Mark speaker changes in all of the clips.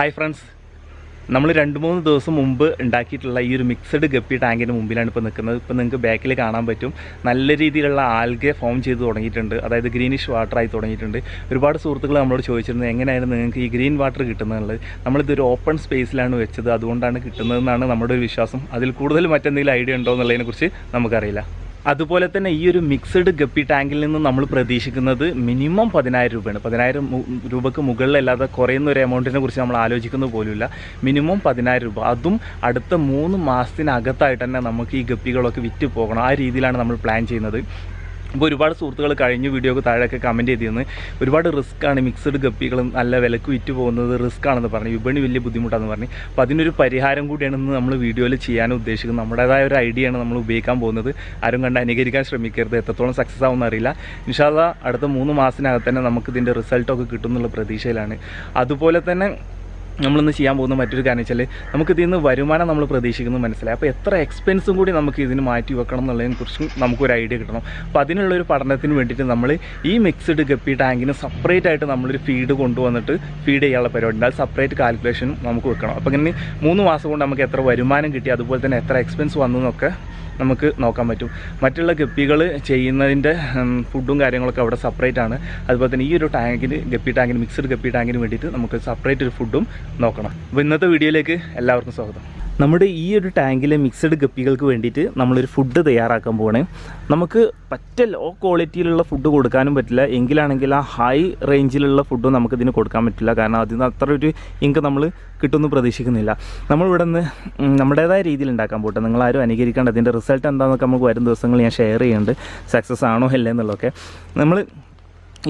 Speaker 1: Hi friends, നമ്മൾ 2-3 ദിവസം മുമ്പ് ഉണ്ടാക്കിയിട്ടുള്ള ഈ ഒരു മിക്സഡ് ഗപ്പി ടാങ്കിൻ്റെ മുമ്പിലാണ് ഇപ്പോൾ നിൽക്കുന്നത്. ഇപ്പോൾ നിങ്ങൾക്ക് ബാക്കിൽ കാണാൻ പറ്റും, നല്ല രീതിയിലുള്ള ആൽഗെ ഫോം ചെയ്ത് തുടങ്ങിയിട്ടുണ്ട്. അതായത് ഗ്രീനിഷ് വാട്ടറായി തുടങ്ങിയിട്ടുണ്ട്. ഒരുപാട് സുഹൃത്തുക്കൾ നമ്മളോട് ചോദിച്ചിരുന്നത് എങ്ങനെയായിരുന്നു നിങ്ങൾക്ക് ഈ ഗ്രീൻ വാട്ടർ കിട്ടുന്നതെന്നുള്ളത്. നമ്മളിതൊരു ഓപ്പൺ സ്പേസിലാണ് വെച്ചത്, അതുകൊണ്ടാണ് കിട്ടുന്നതെന്നാണ് നമ്മുടെ ഒരു വിശ്വാസം. അതിൽ കൂടുതൽ മറ്റെന്തെങ്കിലും ഐഡിയ ഉണ്ടോ എന്നുള്ളതിനെക്കുറിച്ച് നമുക്കറിയില്ല. അതുപോലെ തന്നെ ഈ ഒരു മിക്സഡ് ഗപ്പി ടാങ്കിൽ നിന്ന് നമ്മൾ പ്രതീക്ഷിക്കുന്നത് മിനിമം 10,000 രൂപയാണ്. 10,000 രൂപയ്ക്ക് മുകളിലല്ലാതെ കുറയുന്ന ഒരു എമൗണ്ടിനെ കുറിച്ച് നമ്മൾ ആലോചിക്കുന്നത് പോലുമില്ല. മിനിമം 10,000 രൂപ, അതും അടുത്ത 3 മാസത്തിനകത്തായിട്ട് തന്നെ നമുക്ക് ഈ ഗപ്പികളൊക്കെ വിറ്റ് പോകണം. ആ രീതിയിലാണ് നമ്മൾ പ്ലാൻ ചെയ്യുന്നത്. അപ്പോൾ ഒരുപാട് സുഹൃത്തുക്കൾ കഴിഞ്ഞ വീഡിയോക്ക് താഴെയൊക്കെ കമൻറ്റ് ചെയ്തിരുന്നു, ഒരുപാട് റിസ്ക്കാണ് മിക്സഡ് ഗപ്പികൾ നല്ല വിലക്ക് വിറ്റ് പോകുന്നത്, റിസ്ക് ആണെന്ന് പറഞ്ഞു, വിപണി വലിയ ബുദ്ധിമുട്ടാണെന്ന് പറഞ്ഞു. അപ്പോൾ അതിനൊരു പരിഹാരം കൂടിയാണെന്ന് നമ്മൾ വീഡിയോയിൽ ചെയ്യാൻ ഉദ്ദേശിക്കുന്നത്. നമ്മുടേതായ ഒരു ഐഡിയയാണ് നമ്മൾ ഉപയോഗിക്കാൻ പോകുന്നത്. ആരും കണ്ട് അനുകരിക്കാൻ ശ്രമിക്കരുത്. എത്രത്തോളം സക്സസ് ആവുമെന്ന് അറിയില്ല. ഇൻഷാ അല്ലാഹ് അടുത്ത 3 മാസത്തിനകത്ത് തന്നെ നമുക്കിതിൻ്റെ റിസൾട്ടൊക്കെ കിട്ടുമെന്നുള്ള പ്രതീക്ഷയിലാണ്. അതുപോലെ തന്നെ നമ്മളിന്ന് ചെയ്യാൻ പോകുന്ന മറ്റൊരു കാര്യം വെച്ചാൽ നമുക്കിതിൽ നിന്ന് വരുമാനം നമ്മൾ പ്രതീക്ഷിക്കുന്നത് മനസ്സിലായി. അപ്പോൾ എത്ര എക്സ്പെൻസും കൂടി നമുക്ക് ഇതിന് മാറ്റി വെക്കണം എന്നുള്ളതിനെക്കുറിച്ചും നമുക്കൊരു ഐഡിയ കിട്ടണം. അപ്പോൾ അതിനുള്ളൊരു പഠനത്തിന് വേണ്ടിയിട്ട് നമ്മൾ ഈ മിക്സഡ് ഗപ്പി ടാങ്കിന് സെപ്പറേറ്റ് ആയിട്ട് നമ്മളൊരു ഫീഡ് കൊണ്ടുവന്നിട്ട് ഫീഡ് ചെയ്യാനുള്ള പരിപാടി ഉണ്ട്. അത് സെപ്പറേറ്റ് കാൽക്കുലേഷൻ നമുക്ക് വെക്കണം. അപ്പോൾ ഇങ്ങനെ 3 മാസം കൊണ്ട് നമുക്ക് എത്ര വരുമാനം കിട്ടി, അതുപോലെ തന്നെ എത്ര എക്സ്പെൻസ് വന്നു എന്നൊക്കെ നമുക്ക് നോക്കാൻ പറ്റും. മറ്റുള്ള ഗപ്പികൾ ചെയ്യുന്നതിൻ്റെ ഫുഡും കാര്യങ്ങളൊക്കെ അവിടെ സെപ്പറേറ്റ് ആണ്. അതുപോലെ തന്നെ ഈ ഒരു ടാങ്കിന് മിക്സഡ് ഗപ്പി ടാങ്കിന് വേണ്ടിയിട്ട് നമുക്ക് സെപ്പറേറ്റ് ഒരു ഫുഡും നോക്കണം. അപ്പോൾ ഇന്നത്തെ വീഡിയോയിലേക്ക് എല്ലാവർക്കും സ്വാഗതം. നമ്മുടെ ഈ ഒരു ടാങ്കിലെ മിക്സഡ് ഗപ്പികൾക്ക് വേണ്ടിയിട്ട് നമ്മളൊരു ഫുഡ് തയ്യാറാക്കാൻ പോകണേ. നമുക്ക് ലോ ക്വാളിറ്റിയിലുള്ള ഫുഡ് കൊടുക്കാനും പറ്റില്ല, എങ്കിലാണെങ്കിൽ ആ ഹൈ റേഞ്ചിലുള്ള ഫുഡും നമുക്കിതിന് കൊടുക്കാൻ പറ്റില്ല. കാരണം അതിന് അത്ര ഒരു ഇൻകം നമ്മൾ കിട്ടുമെന്ന് പ്രതീക്ഷിക്കുന്നില്ല. നമ്മളിവിടെ നിന്ന് നമ്മുടേതായ രീതിയിൽ ഉണ്ടാക്കാൻ പോട്ടെ. നിങ്ങളാരും അനുകരിക്കേണ്ട. അതിൻ്റെ റിസൾട്ട് എന്താണെന്നൊക്കെ നമുക്ക് വരും ദിവസങ്ങൾ ഞാൻ ഷെയർ ചെയ്യുന്നുണ്ട്, സക്സസ് ആണോ അല്ലേ എന്നുള്ളതൊക്കെ. നമ്മൾ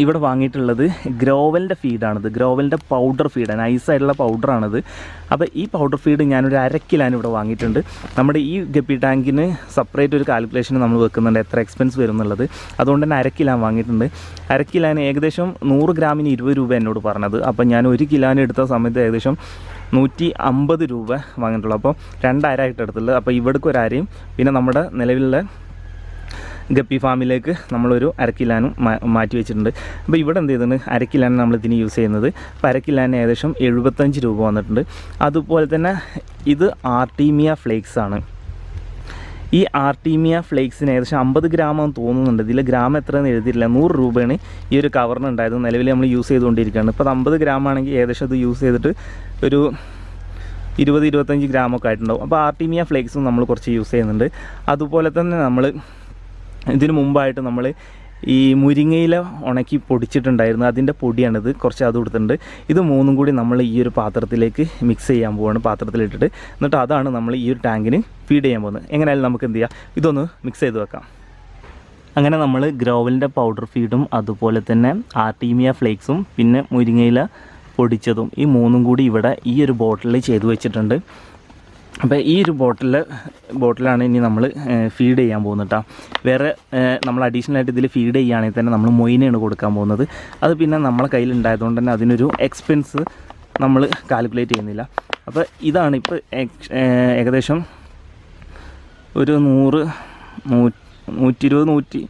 Speaker 1: ഇവിടെ വാങ്ങിയിട്ടുള്ളത് ഗ്രോവലിൻ്റെ ഫീഡാണിത്. ഗ്രോവലിൻ്റെ പൗഡർ ഫീഡ്, നൈസായിട്ടുള്ള പൗഡറാണിത്. അപ്പോൾ ഈ പൗഡർ ഫീഡ് ഞാനൊരു 1/2 കിലോന് ഇവിടെ വാങ്ങിയിട്ടുണ്ട്. നമ്മുടെ ഈ ഗപ്പി ടാങ്കിന് സെപ്പറേറ്റ് ഒരു കാൽക്കുലേഷൻ നമ്മൾ വെക്കുന്നുണ്ട്, എത്ര എക്സ്പെൻസ് വരും എന്നുള്ളത്. അതുകൊണ്ട് തന്നെ 1/2 കിലോ വാങ്ങിയിട്ടുണ്ട്. 1/2 കിലോന് ഏകദേശം 100 ഗ്രാമിന് 20 രൂപ എന്നോട് പറഞ്ഞത്. അപ്പോൾ ഞാൻ 1 കിലോന് എടുത്ത സമയത്ത് ഏകദേശം 150 രൂപ വാങ്ങിയിട്ടുള്ളൂ. അപ്പോൾ 2 ആയിട്ട് എടുത്തുള്ളത്. അപ്പോൾ ഇവിടേക്ക് ഒരു 1/2, പിന്നെ നമ്മുടെ നിലവിലുള്ള ഗപ്പി ഫാമിലേക്ക് നമ്മളൊരു 1/2 കിലോനും മാറ്റി വെച്ചിട്ടുണ്ട്. അപ്പോൾ ഇവിടെ എന്ത് ചെയ്തിട്ടുണ്ട്, 1/2 കിലോന് നമ്മൾ ഇതിന് യൂസ് ചെയ്യുന്നത്. അപ്പോൾ 1/2 കിലോന് ഏകദേശം 75 രൂപ വന്നിട്ടുണ്ട്. അതുപോലെ തന്നെ ഇത് ആർട്ടീമിയ ഫ്ലേക്സ് ആണ്. ഈ ആർട്ടീമിയ ഫ്ലേക്സിന് ഏകദേശം 50 ഗ്രാമെന്ന് തോന്നുന്നുണ്ട്. ഇതിൽ ഗ്രാം എത്രയെന്ന് എഴുതിയിട്ടില്ല. 100 രൂപയാണ് ഈ ഒരു കവറിന് ഉണ്ടായത്. നിലവിൽ നമ്മൾ യൂസ് ചെയ്തുകൊണ്ടിരിക്കുകയാണ്. ഇപ്പോൾ 50 ഗ്രാമാണെങ്കിൽ ഏകദേശം അത് യൂസ് ചെയ്തിട്ട് ഒരു 20-25 ഗ്രാമൊക്കെ ആയിട്ടുണ്ടാവും. അപ്പോൾ ആർട്ടീമിയ ഫ്ലേക്സും നമ്മൾ കുറച്ച് യൂസ് ചെയ്യുന്നുണ്ട്. അതുപോലെ തന്നെ നമ്മൾ ഇതിനു മുമ്പായിട്ട് നമ്മൾ ഈ മുരിങ്ങയില ഉണക്കി പൊടിച്ചിട്ടുണ്ടായിരുന്നു, അതിൻ്റെ പൊടിയാണിത്. കുറച്ച് അത് കൊടുത്തിട്ടുണ്ട്. ഇത് 3 കൂടി നമ്മൾ ഈ ഒരു പാത്രത്തിലേക്ക് മിക്സ് ചെയ്യാൻ പോവാണ്, പാത്രത്തിലിട്ടിട്ട്. എന്നിട്ട് അതാണ് നമ്മൾ ഈ ഒരു ടാങ്കിന് ഫീഡ് ചെയ്യാൻ പോകുന്നത്. എങ്ങനെയായാലും നമുക്ക് എന്ത് ചെയ്യാം, ഇതൊന്ന് മിക്സ് ചെയ്ത് വെക്കാം. അങ്ങനെ നമ്മൾ ഗ്രോവലിൻ്റെ പൗഡർ ഫീഡും അതുപോലെ തന്നെ ആർട്ടീമിയ ഫ്ലേക്സും പിന്നെ മുരിങ്ങയില പൊടിച്ചതും ഈ 3 കൂടി ഇവിടെ ഈ ഒരു ബോട്ടിലിൽ ചെയ്ത് വെച്ചിട്ടുണ്ട്. അപ്പോൾ ഈ ഒരു ബോട്ടിലാണ് ഇനി നമ്മൾ ഫീഡ് ചെയ്യാൻ പോകുന്നത് കേട്ടോ. വേറെ നമ്മൾ അഡീഷണലായിട്ട് ഇതിൽ ഫീഡ് ചെയ്യുകയാണെങ്കിൽ തന്നെ നമ്മൾ മൊയിനാണ് കൊടുക്കാൻ പോകുന്നത്. അത് പിന്നെ നമ്മളെ കയ്യിലുണ്ടായതുകൊണ്ട് തന്നെ അതിനൊരു എക്സ്പെൻസ് നമ്മൾ കാൽക്കുലേറ്റ് ചെയ്യുന്നില്ല. അപ്പോൾ ഇതാണ് ഇപ്പോൾ ഏകദേശം ഒരു 100, 120,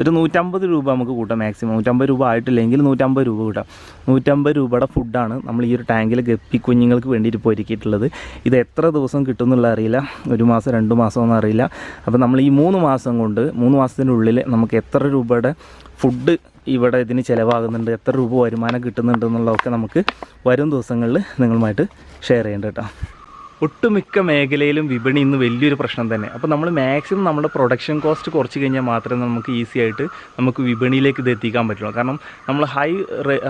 Speaker 1: ഒരു 150 രൂപ നമുക്ക് കൂട്ടാം മാക്സിമം. 150 രൂപ ആയിട്ടില്ലെങ്കിൽ 150 രൂപ കൂട്ടാം. 150 രൂപയുടെ ഫുഡാണ് നമ്മൾ ഈ ഒരു ടാങ്കിൽ ഗപ്പി കുഞ്ഞുങ്ങൾക്ക് വേണ്ടിയിട്ട് ഇപ്പോൾ ഒരുക്കിയിട്ടുള്ളത്. ഇത് എത്ര ദിവസം കിട്ടും എന്നുള്ള അറിയില്ല, 1 മാസം 2 മാസമൊന്നും അറിയില്ല. അപ്പോൾ നമ്മൾ ഈ 3 മാസം കൊണ്ട് 3 മാസത്തിനുള്ളിൽ നമുക്ക് എത്ര രൂപയുടെ ഫുഡ് ഇവിടെ ഇതിന് ചിലവാകുന്നുണ്ട്, എത്ര രൂപ വരുമാനം കിട്ടുന്നുണ്ട് എന്നുള്ളതൊക്കെ നമുക്ക് വരും ദിവസങ്ങളിൽ നിങ്ങളുമായിട്ട് ഷെയർ ചെയ്യേണ്ടത് കേട്ടോ. ഒട്ടുമിക്ക മേഖലയിലും വിപണി ഇന്ന് വലിയൊരു പ്രശ്നം തന്നെ. അപ്പോൾ നമ്മൾ മാക്സിമം നമ്മുടെ പ്രൊഡക്ഷൻ കോസ്റ്റ് കുറച്ച് കഴിഞ്ഞാൽ മാത്രമേ നമുക്ക് ഈസി ആയിട്ട് നമുക്ക് വിപണിയിലേക്ക് ഇത് എത്തിക്കാൻ പറ്റുള്ളൂ. കാരണം നമ്മൾ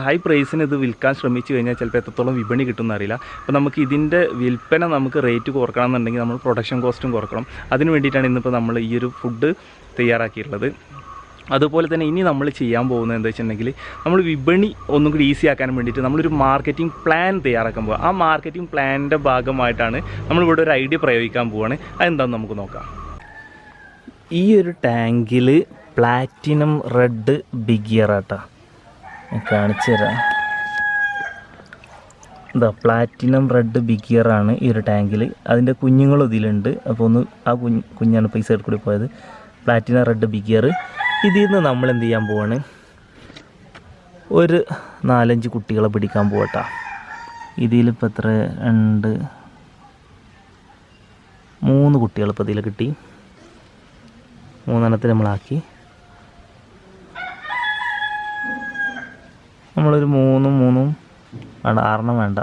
Speaker 1: ഹൈ പ്രൈസിന് ഇത് വിൽക്കാൻ ശ്രമിച്ചു കഴിഞ്ഞാൽ ചിലപ്പോൾ എത്രത്തോളം വിപണി കിട്ടുമെന്ന് അറിയില്ല. അപ്പോൾ നമുക്ക് ഇതിൻ്റെ വിൽപ്പന നമുക്ക് റേറ്റ് കുറക്കണം എന്നുണ്ടെങ്കിൽ നമ്മൾ പ്രൊഡക്ഷൻ കോസ്റ്റും കുറക്കണം. അതിന് വേണ്ടിയിട്ടാണ് ഇന്നിപ്പോൾ നമ്മൾ ഈ ഒരു ഫുഡ് തയ്യാറാക്കിയിട്ടുള്ളത്. അതുപോലെ തന്നെ ഇനി നമ്മൾ ചെയ്യാൻ പോകുന്നത് എന്താ വെച്ചിട്ടുണ്ടെങ്കിൽ, നമ്മൾ വിപണി ഒന്നും കൂടി ഈസി ആക്കാൻ വേണ്ടിയിട്ട് നമ്മളൊരു മാർക്കറ്റിംഗ് പ്ലാൻ തയ്യാറാക്കാൻ പോകുക. ആ മാർക്കറ്റിംഗ് പ്ലാനിൻ്റെ ഭാഗമായിട്ടാണ് നമ്മളിവിടെ ഒരു ഐഡിയ പ്രയോഗിക്കാൻ പോവുകയാണ്. അതെന്താണെന്ന് നമുക്ക് നോക്കാം. ഈ ഒരു ടാങ്കിൽ പ്ലാറ്റിനം റെഡ് ബിഗ് ഇയർ ആട്ടോ, കാണിച്ചു തരാം. എന്താ പ്ലാറ്റിനം റെഡ് ബിഗ് ഇയർ ആണ് ഈ ഒരു ടാങ്കിൽ. അതിൻ്റെ കുഞ്ഞുങ്ങളും ഇതിലുണ്ട്. അപ്പോൾ ഒന്ന് ആ കുഞ്ഞാണ് ഇപ്പോൾ ഈ സൈഡിൽ കൂടി പോയത്. Platinum red big ear. ഇതിൽ നിന്ന് നമ്മൾ എന്ത് ചെയ്യാൻ പോവാണ്, ഒരു 4-5 കുട്ടികളെ പിടിക്കാൻ പോകട്ടോ. ഇതിലിപ്പോൾ എത്ര 2 3 കുട്ടികൾ ഇപ്പോൾ ഇതിൽ കിട്ടി. 3 നമ്മളാക്കി. നമ്മളൊരു 3 വേണ്ട, 6 വേണ്ട,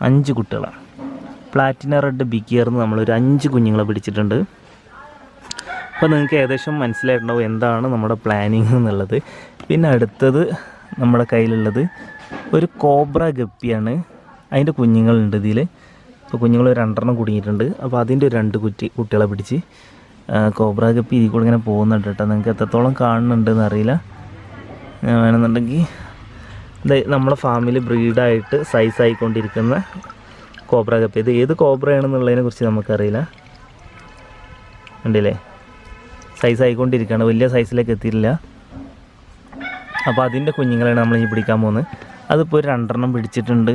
Speaker 1: 5 കുട്ടികളാണ്. പ്ലാറ്റിന റെഡ് ബിഗിയർന്ന് നമ്മളൊരു 5 കുഞ്ഞുങ്ങളെ പിടിച്ചിട്ടുണ്ട്. അപ്പോൾ നിങ്ങൾക്ക് ഏകദേശം മനസ്സിലായിട്ടുണ്ടാവും എന്താണ് നമ്മുടെ പ്ലാനിങ് എന്നുള്ളത്. പിന്നെ അടുത്തത് നമ്മുടെ കയ്യിലുള്ളത് ഒരു കോബ്ര ഗപ്പിയാണ്. അതിൻ്റെ കുഞ്ഞുങ്ങളുണ്ട് ഇതിൽ. ഇപ്പോൾ കുഞ്ഞുങ്ങൾ 2 കുടുങ്ങിയിട്ടുണ്ട്. അപ്പോൾ അതിൻ്റെ 2 കുട്ടികളെ പിടിച്ച് കോബ്ര ഗപ്പി ഇതിൽ കൂടെ ഇങ്ങനെ പോകുന്നുണ്ട് കേട്ടോ. നിങ്ങൾക്ക് എത്രത്തോളം കാണുന്നുണ്ടെന്ന് അറിയില്ല. വേണമെന്നുണ്ടെങ്കിൽ നമ്മളെ ഫാമിൽ ബ്രീഡായിട്ട് സൈസായിക്കൊണ്ടിരിക്കുന്ന കോബ്ര ഗപ്പി. ഇത് ഏത് കോബ്രയാണെന്നുള്ളതിനെ കുറിച്ച് നമുക്കറിയില്ല. ഉണ്ടല്ലേ, സൈസായിക്കൊണ്ടിരിക്കുകയാണ്, വലിയ സൈസിലേക്ക് എത്തിയിട്ടില്ല. അപ്പോൾ അതിൻ്റെ കുഞ്ഞുങ്ങളാണ് നമ്മൾ ഇനി പിടിക്കാൻ പോകുന്നത്. അതിപ്പോൾ ഒരു 2 പിടിച്ചിട്ടുണ്ട്.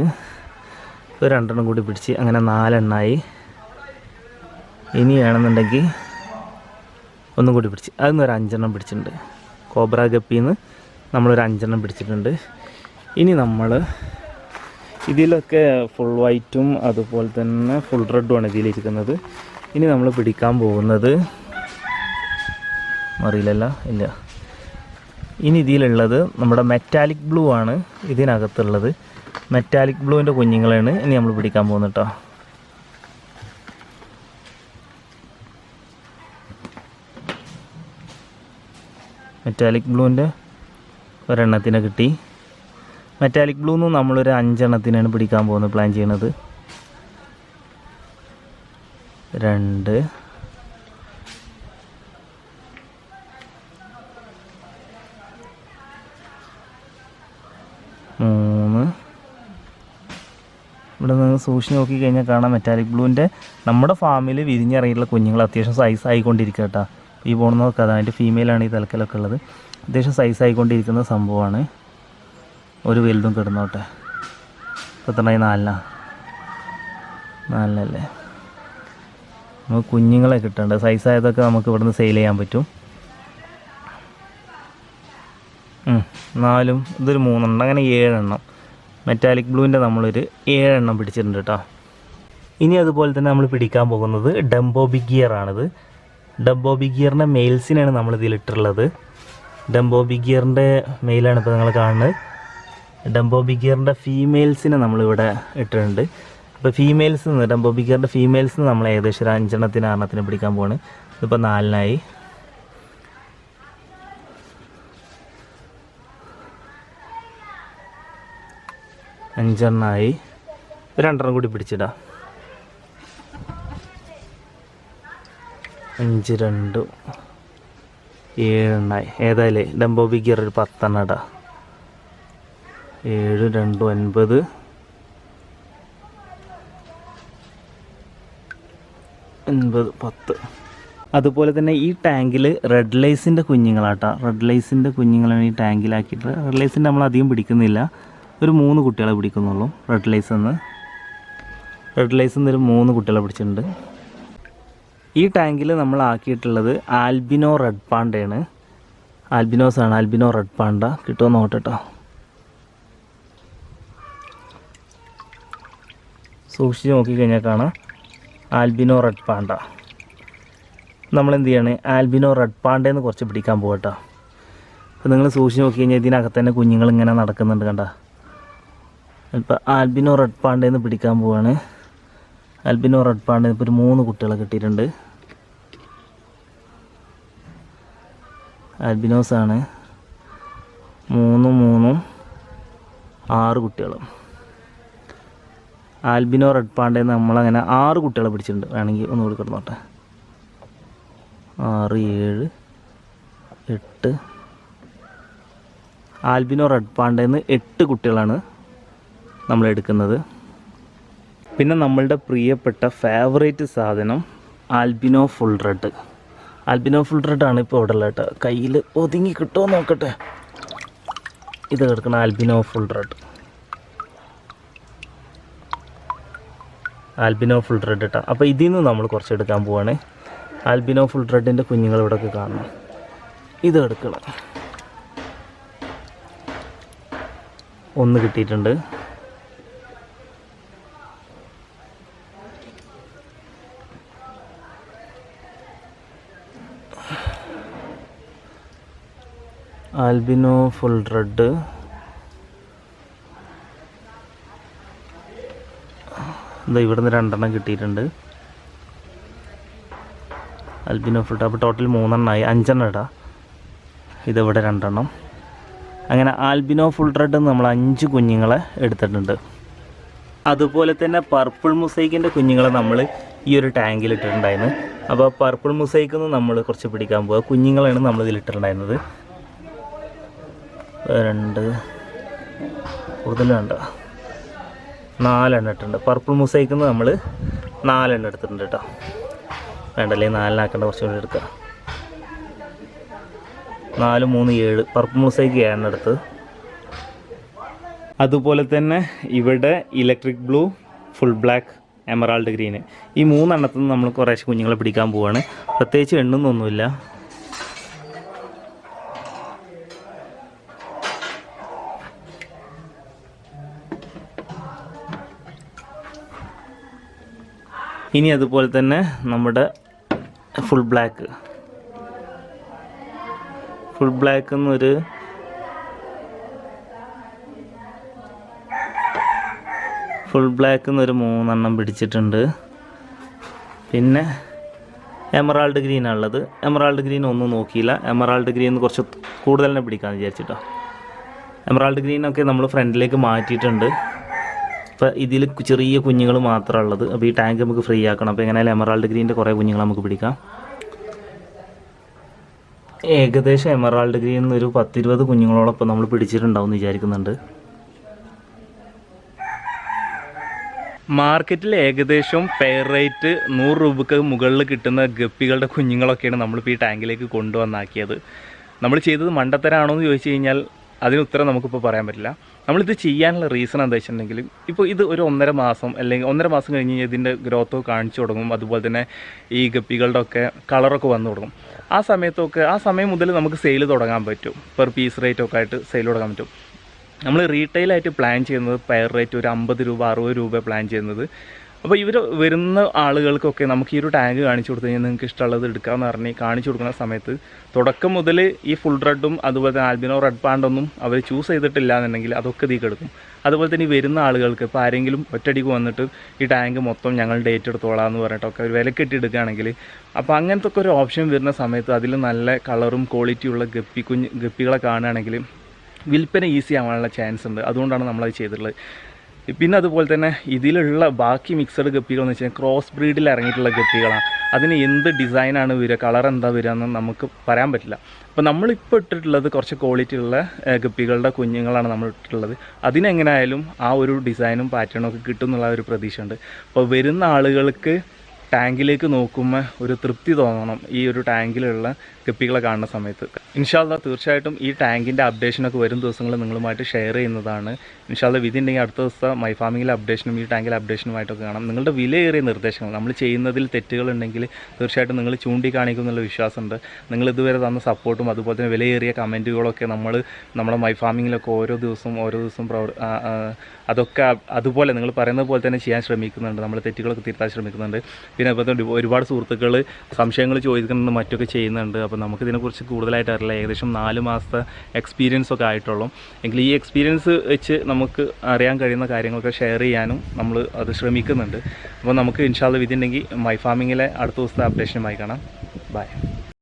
Speaker 1: ഒരു 2 കൂടി പിടിച്ച് അങ്ങനെ 4 ഇനി വേണമെന്നുണ്ടെങ്കിൽ ഒന്നും കൂടി പിടിച്ച് അതിന്നൊരു 5 പിടിച്ചിട്ടുണ്ട്. കോബ്ര ഗപ്പിന്ന് നമ്മളൊരു 5 പിടിച്ചിട്ടുണ്ട്. ഇനി നമ്മൾ ഇതിലൊക്കെ ഫുൾ വൈറ്റും അതുപോലെ തന്നെ ഫുൾ റെഡുമാണ് ഇതിലിരിക്കുന്നത്. ഇനി നമ്മൾ പിടിക്കാൻ പോകുന്നത് അറിയില്ലല്ല, ഇല്ല. ഇനി ഇതിലുള്ളത് നമ്മുടെ മെറ്റാലിക് ബ്ലൂ ആണ് ഇതിനകത്തുള്ളത്. മെറ്റാലിക് ബ്ലൂവിൻ്റെ കുഞ്ഞുങ്ങളാണ് ഇനി നമ്മൾ പിടിക്കാൻ പോകുന്നത് കേട്ടോ. മെറ്റാലിക് ബ്ലൂവിൻ്റെ ഒരെണ്ണത്തിനെ കിട്ടി. മെറ്റാലിക് ബ്ലൂ നിന്ന് നമ്മളൊരു 5 പിടിക്കാൻ പോകുന്നത്, പ്ലാൻ ചെയ്യണത്. 2 3. ഇവിടെ നിങ്ങൾ സൂക്ഷിച്ച് നോക്കിക്കഴിഞ്ഞാൽ കാണാം മെറ്റാലിക് ബ്ലൂവിൻ്റെ നമ്മുടെ ഫാമിൽ വിരിഞ്ഞിറങ്ങിയിട്ടുള്ള കുഞ്ഞുങ്ങൾ അത്യാവശ്യം സൈസ് ആയിക്കൊണ്ടിരിക്കുക കേട്ടോ. ഈ പോകുന്നതൊക്കെ അതിൻ്റെ ഫീമെയിലാണ് ഈ തലക്കലൊക്കെ ഉള്ളത്. അത്യാവശ്യം സൈസ് ആയിക്കൊണ്ടിരിക്കുന്ന സംഭവമാണ്. ഒരു വലുതും കിടന്നോട്ടെ. ഇപ്പോൾ എത്ര 4 നമുക്ക് കുഞ്ഞുങ്ങളെ കിട്ടേണ്ട സൈസായതൊക്കെ നമുക്ക് ഇവിടുന്ന് സെയിൽ ചെയ്യാൻ പറ്റും. 4 ഇതൊരു 3 അങ്ങനെ 7. മെറ്റാലിക് ബ്ലൂവിൻ്റെ നമ്മളൊരു 7 പിടിച്ചിട്ടുണ്ട് കേട്ടോ. ഇനി അതുപോലെ തന്നെ നമ്മൾ പിടിക്കാൻ പോകുന്നത് ഡംബോ ബിഗിയറാണിത്. ഡംബോ ബിഗിയറിൻ്റെ മെയിൽസിനാണ് നമ്മളിതിലിട്ടുള്ളത്. ഡംബോ ബിഗിയറിൻ്റെ മെയിലാണ് ഇപ്പോൾ നിങ്ങൾ കാണുന്നത്. ഡംബോ ബിഗിയറിൻ്റെ ഫീമെയിൽസിനെ നമ്മളിവിടെ ഇട്ടിട്ടുണ്ട്. അപ്പോൾ ഫീമെയിൽസ് ഡംബോ ബിഗിയറിൻ്റെ ഫീമെയിൽസ് നമ്മൾ ഏകദേശം ഒരു 5 6 പിടിക്കാൻ പോവാണ്. ഇതിപ്പോൾ 4 5 2 കൂടി പിടിച്ചിടാം. 5 2 7 ഏതായാലും ഡംബോ ബിഗിയർ ഒരു 10 ഇടാം. 7 2 9 9 10. അതുപോലെ തന്നെ ഈ ടാങ്കിൽ റെഡ് ലൈസിൻ്റെ കുഞ്ഞുങ്ങളാട്ടോ. റെഡ് ലൈസിൻ്റെ കുഞ്ഞുങ്ങളാണ് ഈ ടാങ്കിലാക്കിയിട്ട്. റെഡ് ലൈസിൻ്റെ നമ്മൾ അധികം പിടിക്കുന്നില്ല, ഒരു 3 കുട്ടികളെ പിടിക്കുന്നുള്ളൂ. റെഡ് ലൈസ് നിന്ന് ഒരു 3 കുട്ടികളെ പിടിച്ചിട്ടുണ്ട്. ഈ ടാങ്കിൽ നമ്മൾ ആക്കിയിട്ടുള്ളത് ആൽബിനോ റെഡ് പാണ്ടയാണ്. ആൽബിനോസാണ്, ആൽബിനോ റെഡ് പാണ്ട. കിട്ടുമോ നോക്കട്ടോ. സൂക്ഷിച്ച് നോക്കിക്കഴിഞ്ഞാൽ കാണാം ആൽബിനോ റെഡ് പാണ്ട. നമ്മളെന്ത് ചെയ്യാണ്, ആൽബിനോ റെഡ് പാണ്ടേന്ന് കുറച്ച് പിടിക്കാൻ പോകട്ടോ. അപ്പോൾ നിങ്ങൾ സൂക്ഷിച്ച് നോക്കി കഴിഞ്ഞാൽ ഇതിനകത്ത് തന്നെ കുഞ്ഞുങ്ങൾ ഇങ്ങനെ നടക്കുന്നുണ്ട് കണ്ട. ഇപ്പോൾ ആൽബിനോ റെഡ് പാണ്ടേന്ന് പിടിക്കാൻ പോവാണ്. ആൽബിനോ റെഡ് പാണ്ട ഇപ്പോൾ ഒരു 3 കുട്ടികളെ കിട്ടിയിട്ടുണ്ട്. ആൽബിനോസാണ്. 3 6 കുട്ടികളും. ആൽബിനോ റെഡ് പാണ്ടേന്ന് നമ്മളങ്ങനെ 6 കുട്ടികളെ പിടിച്ചിട്ടുണ്ട്. വേണമെങ്കിൽ ഒന്ന് കൂടി കിടന്നോട്ടെ. 6 7 8. ആൽബിനോ റെഡ് പാണ്ടേന്ന് 8 കുട്ടികളാണ് നമ്മൾ എടുക്കുന്നത്. പിന്നെ നമ്മളുടെ പ്രിയപ്പെട്ട ഫേവറേറ്റ് സാധനം albino full red. Albino full റെഡാണ് ഇപ്പോൾ ഇവിടെ ഉള്ളത് കേട്ടോ. കയ്യിൽ ഒതുങ്ങി കിട്ടുമോ നോക്കട്ടെ. ഇത് കിടക്കുന്ന albino full red. Albino full red കേട്ടോ. അപ്പോൾ ഇതിൽ നിന്ന് നമ്മൾ കുറച്ച് എടുക്കാൻ പോവാണ്. ആൽബിനോ ഫുൾ റെഡിൻ്റെ കുഞ്ഞുങ്ങൾ ഇവിടെയൊക്കെ കാണണം. ഇത് എടുക്കണം. 1 കിട്ടിയിട്ടുണ്ട്. ആൽബിനോ ഫുൾ റെഡ്, ഇതാ ഇവിടുന്ന് 2 കിട്ടിയിട്ടുണ്ട്. ആൽബിനോ ഫുൾ, അപ്പോൾ ടോട്ടൽ 3 5 ഇടാം. ഇതിവിടെ 2. അങ്ങനെ ആൽബിനോ ഫുൾ റെഡ് നമ്മൾ 5 കുഞ്ഞുങ്ങളെ എടുത്തിട്ടുണ്ട്. അതുപോലെ തന്നെ പർപ്പിൾ മുസൈക്കിൻ്റെ കുഞ്ഞുങ്ങളെ നമ്മൾ ഈ ഒരു ടാങ്കിൽ ഇട്ടിട്ടുണ്ടായിരുന്നു. അപ്പോൾ പർപ്പിൾ മുസൈക്കിൽ നിന്ന് നമ്മൾ കുറച്ച് പിടിക്കാൻ പോകുക. കുഞ്ഞുങ്ങളാണ് നമ്മൾ ഇതിലിട്ടിട്ടുണ്ടായിരുന്നത്. 2 കൂടുതൽ വേണ്ട, 4 ഇട്ടിട്ടുണ്ട്. പർപ്പിൾ മുസൈക്കിൽ നിന്ന് നമ്മൾ 4 എടുത്തിട്ടുണ്ട് കേട്ടോ. വേണ്ടല്ലേ, 4 ആക്കേണ്ട, കുറച്ചുകൂടി എടുക്കുക. 4 3 7, പർപ്പിൾ മുസൈക്ക് 7 എടുത്ത്. അതുപോലെ തന്നെ ഇവിടെ electric blue, full black, emerald green, ഈ 3 എണ്ണത്തിൽ നിന്ന് നമ്മൾ കുറേശ്ശെ കുഞ്ഞുങ്ങളെ പിടിക്കാൻ പോവുകയാണ്. പ്രത്യേകിച്ച് എണ്ണൊന്നൊന്നുമില്ല. ഇനി അതുപോലെ തന്നെ നമ്മുടെ ഫുൾ ബ്ലാക്ക് എന്നൊരു ഫുൾ ബ്ലാക്ക് എന്നൊരു 3 എണ്ണം പിടിച്ചിട്ടുണ്ട്. പിന്നെ എമറാൾഡ് ഗ്രീനാണുള്ളത്. എമറാൾഡ് ഗ്രീൻ ഒന്നും നോക്കിയില്ല. എമറാൾഡ് ഗ്രീൻ കുറച്ച് കൂടുതൽ തന്നെ പിടിക്കാമെന്ന് വിചാരിച്ചിട്ടോ. എമറാൾഡ് ഗ്രീനൊക്കെ നമ്മൾ ഫ്രണ്ടിലേക്ക് മാറ്റിയിട്ടുണ്ട്. ഇപ്പോൾ ഇതിൽ ചെറിയ കുഞ്ഞുങ്ങൾ മാത്രമേ ഉള്ളത്. അപ്പോൾ ഈ ടാങ്ക് നമുക്ക് ഫ്രീ ആക്കണം. അപ്പോൾ എങ്ങനെയായാലും എമറാൾഡ് ഗ്രീനിൻ്റെ കുറേ കുഞ്ഞുങ്ങൾ നമുക്ക് പിടിക്കാം. ഏകദേശം എമറാൾഡ് ഗ്രീനിൽ നിന്ന് ഒരു 10-20 കുഞ്ഞുങ്ങളോളം ഇപ്പോൾ നമ്മൾ പിടിച്ചിട്ടുണ്ടാവും എന്ന് വിചാരിക്കുന്നുണ്ട്. മാർക്കറ്റിൽ ഏകദേശം പെയർ റേറ്റ് 100 രൂപയ്ക്ക് മുകളിൽ കിട്ടുന്ന ഗപ്പികളുടെ കുഞ്ഞുങ്ങളൊക്കെയാണ് നമ്മളിപ്പോൾ ഈ ടാങ്കിലേക്ക് കൊണ്ടുവന്നാക്കിയത്. നമ്മൾ ചെയ്തത് മണ്ടത്തരാണോ എന്ന് ചോദിച്ചു കഴിഞ്ഞാൽ അതിന് ഉത്തരം നമുക്കിപ്പോൾ പറയാൻ പറ്റില്ല. നമ്മളിത് ചെയ്യാനുള്ള റീസൺ എന്താ വെച്ചിട്ടുണ്ടെങ്കിൽ, ഇപ്പോൾ ഇത് ഒരു 1.5 മാസം അല്ലെങ്കിൽ 1.5 മാസം കഴിഞ്ഞ് ഇതിൻ്റെ ഗ്രോത്ത് കാണിച്ചു തുടങ്ങും. അതുപോലെ തന്നെ ഈ ഗപ്പികളുടെ ഒക്കെ കളറൊക്കെ വന്നു തുടങ്ങും. ആ സമയം മുതൽ നമുക്ക് സെയിൽ തുടങ്ങാൻ പറ്റും. പെർ പീസ് റേറ്റൊക്കെ ആയിട്ട് സെയിൽ തുടങ്ങാൻ പറ്റും. നമ്മൾ റീറ്റെയിലായിട്ട് പ്ലാൻ ചെയ്യുന്നത് പെയർ റേറ്റ് ഒരു 50 രൂപ 60 രൂപ പ്ലാൻ ചെയ്യുന്നത്. അപ്പോൾ ഇവർ വരുന്ന ആളുകൾക്കൊക്കെ നമുക്ക് ഈ ഒരു ടാങ്ക് കാണിച്ചു കൊടുത്തു കഴിഞ്ഞാൽ നിങ്ങൾക്ക് ഇഷ്ടമുള്ളത് എടുക്കാമെന്ന് പറഞ്ഞ് കാണിച്ചു കൊടുക്കുന്ന സമയത്ത് തുടക്കം മുതൽ ഈ ഫുൾ റെഡും അതുപോലെ തന്നെ ആൽബിനോ റെഡ് പാണ്ടൊന്നും അവർ ചൂസ് ചെയ്തിട്ടില്ല എന്നുണ്ടെങ്കിൽ അതൊക്കെ ഇതിൽ എടുക്കും. അതുപോലെ തന്നെ ഈ വരുന്ന ആളുകൾക്ക് ഇപ്പോൾ ആരെങ്കിലും ഒറ്റടിക്ക് വന്നിട്ട് ഈ ടാങ്ക് മൊത്തം ഞങ്ങൾ ഡേറ്റ് എടുത്തോളാം എന്ന് പറഞ്ഞിട്ടൊക്കെ ഒരു വില കെട്ടിയെടുക്കുകയാണെങ്കിൽ, അപ്പോൾ അങ്ങനത്തെ ഒക്കെ ഒരു ഓപ്ഷൻ വരുന്ന സമയത്ത് അതിൽ നല്ല കളറും ക്വാളിറ്റിയുള്ള ഗപ്പികളെ കാണുകയാണെങ്കിൽ വിൽപ്പന ഈസി ആവാനുള്ള ചാൻസ് ഉണ്ട്. അതുകൊണ്ടാണ് നമ്മളത് ചെയ്തിട്ടുള്ളത്. പിന്നെ അതുപോലെ തന്നെ ഇതിലുള്ള ബാക്കി മിക്സഡ് ഗപ്പികളെന്ന് വെച്ചാൽ ക്രോസ് ബ്രീഡിൽ ഇറങ്ങിയിട്ടുള്ള ഗപ്പികളാണ്. അതിന് എന്ത് ഡിസൈനാണ് വരിക, കളർ എന്താ വരിക എന്ന് നമുക്ക് പറയാൻ പറ്റില്ല. അപ്പോൾ നമ്മളിപ്പോൾ ഇട്ടിട്ടുള്ളത് കുറച്ച് ക്വാളിറ്റി ഉള്ള ഗപ്പികളുടെ കുഞ്ഞുങ്ങളാണ് നമ്മൾ ഇട്ടിട്ടുള്ളത്. അതിനെങ്ങനെയായാലും ആ ഒരു ഡിസൈനും പാറ്റേണും ഒക്കെ കിട്ടും എന്നുള്ള ഒരു പ്രതീക്ഷയുണ്ട്. അപ്പോൾ വരുന്ന ആളുകൾക്ക് ടാങ്കിലേക്ക് നോക്കുമ്പോൾ ഒരു തൃപ്തി തോന്നണം ഈ ഒരു ടാങ്കിലുള്ള ഗപ്പികളെ കാണുന്ന സമയത്ത്. ഇൻഷാ അല്ലാഹ് തീർച്ചയായിട്ടും ഈ ടാങ്കിൻ്റെ അപ്ഡേഷനൊക്കെ വരും ദിവസങ്ങളിൽ നിങ്ങളുമായിട്ട് ഷെയർ ചെയ്യുന്നതാണ്. ഇൻഷാ അല്ലാഹ് വിധിയുണ്ടെങ്കിൽ അടുത്ത ദിവസം മൈ ഫാമിങ്ങിലെ അപ്ഡേഷനും ഈ ടാങ്കിലെ അപ്ഡേഷനുമായിട്ടൊക്കെ കാണാം. നിങ്ങളുടെ വിലയേറിയ നിർദ്ദേശങ്ങൾ, നമ്മൾ ചെയ്യുന്നതിൽ തെറ്റുകളുണ്ടെങ്കിൽ തീർച്ചയായിട്ടും നിങ്ങൾ ചൂണ്ടിക്കാണിക്കും എന്നുള്ള വിശ്വാസമുണ്ട്. നിങ്ങൾ ഇതുവരെ തന്ന സപ്പോർട്ടും അതുപോലെ തന്നെ വിലയേറിയ കമൻറ്റുകളൊക്കെ നമ്മുടെ മൈ ഫാമിങ്ങിലൊക്കെ ഓരോ ദിവസവും അതൊക്കെ അതുപോലെ നിങ്ങൾ പറയുന്നത് പോലെ തന്നെ ചെയ്യാൻ ശ്രമിക്കുന്നുണ്ട്. നമ്മൾ തെറ്റുകളൊക്കെ തിരുത്താൻ ശ്രമിക്കുന്നുണ്ട്. പിന്നെ അതുപോലെ ഒരുപാട് സുഹൃത്തുക്കൾ സംശയങ്ങൾ ചോദിക്കുന്നുണ്ട്, മറ്റൊക്കെ ചെയ്യുന്നുണ്ട്. അപ്പോൾ നമുക്കിതിനെക്കുറിച്ച് കൂടുതലായിട്ട് അറിയില്ല. ഏകദേശം 4 മാസത്തെ എക്സ്പീരിയൻസ് ഒക്കെ ആയിട്ടുള്ളൂ. എങ്കിൽ ഈ എക്സ്പീരിയൻസ് വെച്ച് നമുക്ക് അറിയാൻ കഴിയുന്ന കാര്യങ്ങളൊക്കെ ഷെയർ ചെയ്യാനും നമ്മൾ അത് ശ്രമിക്കുന്നുണ്ട്. അപ്പോൾ നമുക്ക് ഇൻഷാ അല്ലാഹ് വിധിയുണ്ടെങ്കിൽ മൈ ഫാമിങ്ങിലെ അടുത്ത ദിവസത്തെ അപ്ഡേഷനുമായി കാണാം. ബൈ.